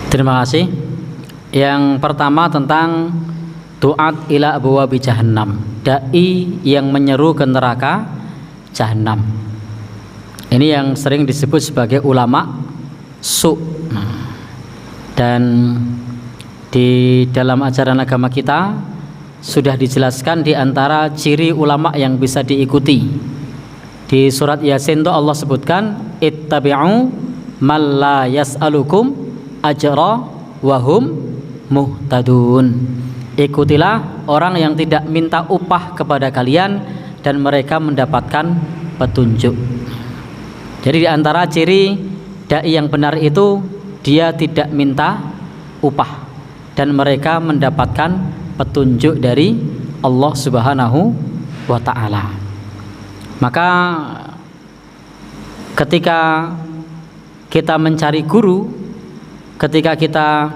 Terima kasih. Yang pertama tentang du'at ila abwabi jahannam, dai yang menyeru ke neraka jahannam. Ini yang sering disebut sebagai ulama su. Dan di dalam ajaran agama kita sudah dijelaskan di antara ciri ulama yang bisa diikuti. Di surat Yasin itu Allah sebutkan ittabi'u man la yas'alukum ajra wa hum muhtadun. Ikutilah orang yang tidak minta upah kepada kalian dan mereka mendapatkan petunjuk. Jadi di antara ciri dai yang benar itu dia tidak minta upah dan mereka mendapatkan petunjuk dari Allah Subhanahu wa taala. Maka ketika kita mencari guru, ketika kita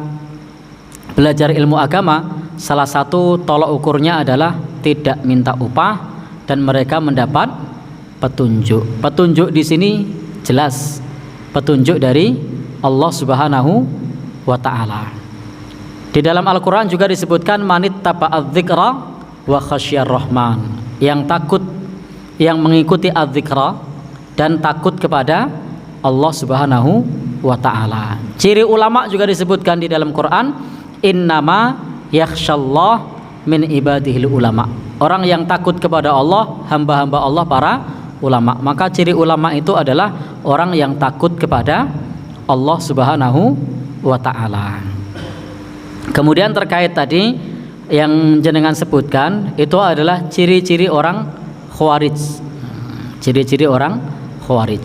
belajar ilmu agama, salah satu tolok ukurnya adalah tidak minta upah dan mereka mendapat petunjuk. Petunjuk di sini jelas petunjuk dari Allah Subhanahu wa taala. Di dalam Al-Qur'an juga disebutkan manit taba'adz-dzikra wa khasyar rahman, yang takut, yang mengikuti adz-dzikra dan takut kepada Allah Subhanahu wa taala. Ciri ulama juga disebutkan di dalam Quran, innama yakhsyallah min ibadihil ulama. Orang yang takut kepada Allah, hamba-hamba Allah para ulama. Maka ciri ulama itu adalah orang yang takut kepada Allah Subhanahu wa taala. Kemudian terkait tadi yang jenengan sebutkan, itu adalah ciri-ciri orang Khawarij. Ciri-ciri orang Khawarij.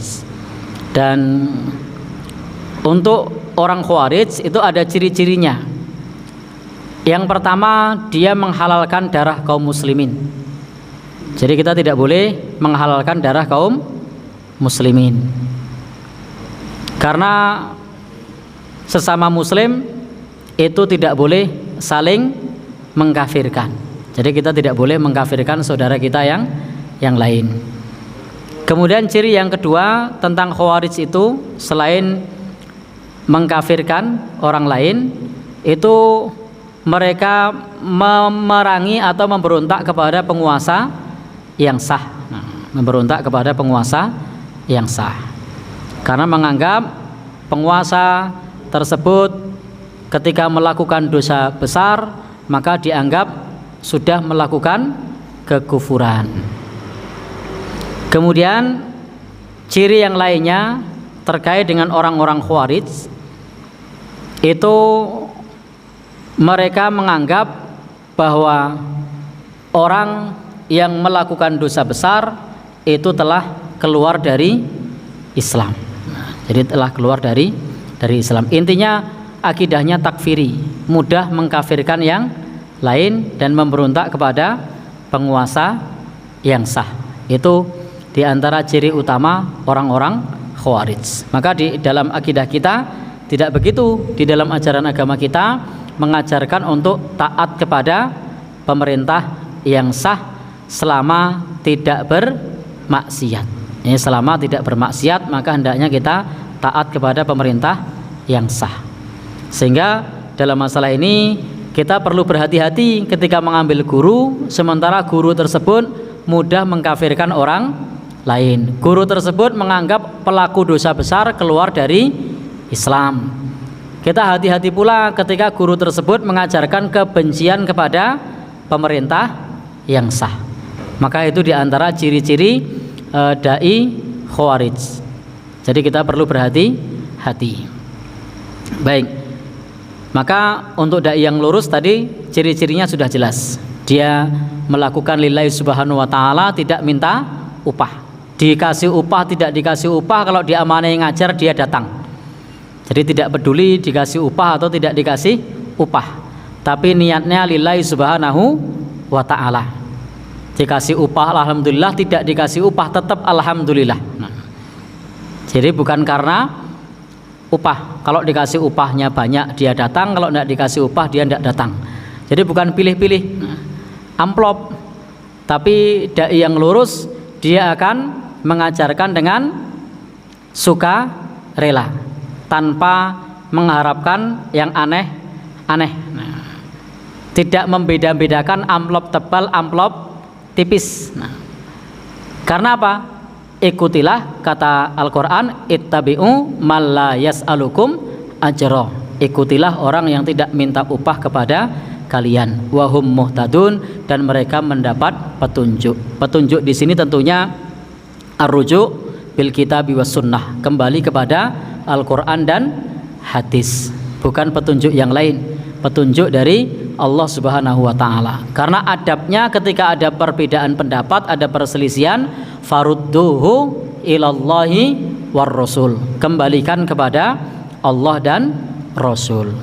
Dan untuk orang Khawarij itu ada ciri-cirinya. Yang pertama, dia menghalalkan darah kaum muslimin. Jadi kita tidak boleh menghalalkan darah kaum muslimin, karena sesama muslim itu tidak boleh saling mengkafirkan. Jadi kita tidak boleh mengkafirkan saudara kita yang lain. Kemudian ciri yang kedua tentang Khawarij itu, selain mengkafirkan orang lain, itu mereka memerangi atau memberontak kepada penguasa yang sah. Memberontak kepada penguasa yang sah, karena menganggap penguasa tersebut ketika melakukan dosa besar maka dianggap sudah melakukan kekufuran. Kemudian ciri yang lainnya terkait dengan orang-orang Khawarij itu, mereka menganggap bahwa orang yang melakukan dosa besar itu telah keluar dari Islam. Jadi telah keluar dari Islam. Intinya akidahnya takfiri, mudah mengkafirkan yang lain dan memberontak kepada penguasa yang sah. Itu diantara ciri utama orang-orang Khawarij. Maka di dalam akidah kita tidak begitu. Di dalam ajaran agama kita mengajarkan untuk taat kepada pemerintah yang sah selama tidak bermaksiat. Ini selama tidak bermaksiat maka hendaknya kita taat kepada pemerintah yang sah. Sehingga dalam masalah ini kita perlu berhati-hati ketika mengambil guru, sementara guru tersebut mudah mengkafirkan orang lain. Guru tersebut menganggap pelaku dosa besar keluar dari Islam. Kita hati-hati pula ketika guru tersebut mengajarkan kebencian kepada pemerintah yang sah. Maka itu diantara ciri-ciri dai Khawarij. Jadi kita perlu berhati-hati. Baik. Maka untuk dai yang lurus tadi ciri-cirinya sudah jelas. Dia melakukan lillahi subhanahu wa ta'ala, tidak minta upah. Dikasih upah, tidak dikasih upah, kalau diamanai ngajar dia datang. Jadi tidak peduli dikasih upah atau tidak dikasih upah, tapi niatnya lillahi subhanahu wa ta'ala. Dikasih upah alhamdulillah, tidak dikasih upah tetap alhamdulillah. Jadi bukan karena upah. Kalau dikasih upahnya banyak dia datang, kalau tidak dikasih upah dia tidak datang. Jadi bukan pilih-pilih amplop, tapi dai yang lurus dia akan mengajarkan dengan suka rela, tanpa mengharapkan yang aneh-aneh. Nah, tidak membeda-bedakan amplop tebal, amplop tipis. Nah, karena apa? Ikutilah kata Al-Quran, ittabi'u man la yas'alukum ajra. Ikutilah orang yang tidak minta upah kepada kalian. Wahum muhtadun, dan mereka mendapat petunjuk. Petunjuk di sini tentunya ar-rujuk bil kitabi was sunnah, kembali kepada Al-Quran dan hadis, bukan petunjuk yang lain, petunjuk dari Allah Subhanahu wa taala. Karena adabnya ketika ada perbedaan pendapat, ada perselisihan, farudduhu ilallahi war rasul, kembalikan kepada Allah dan Rasul.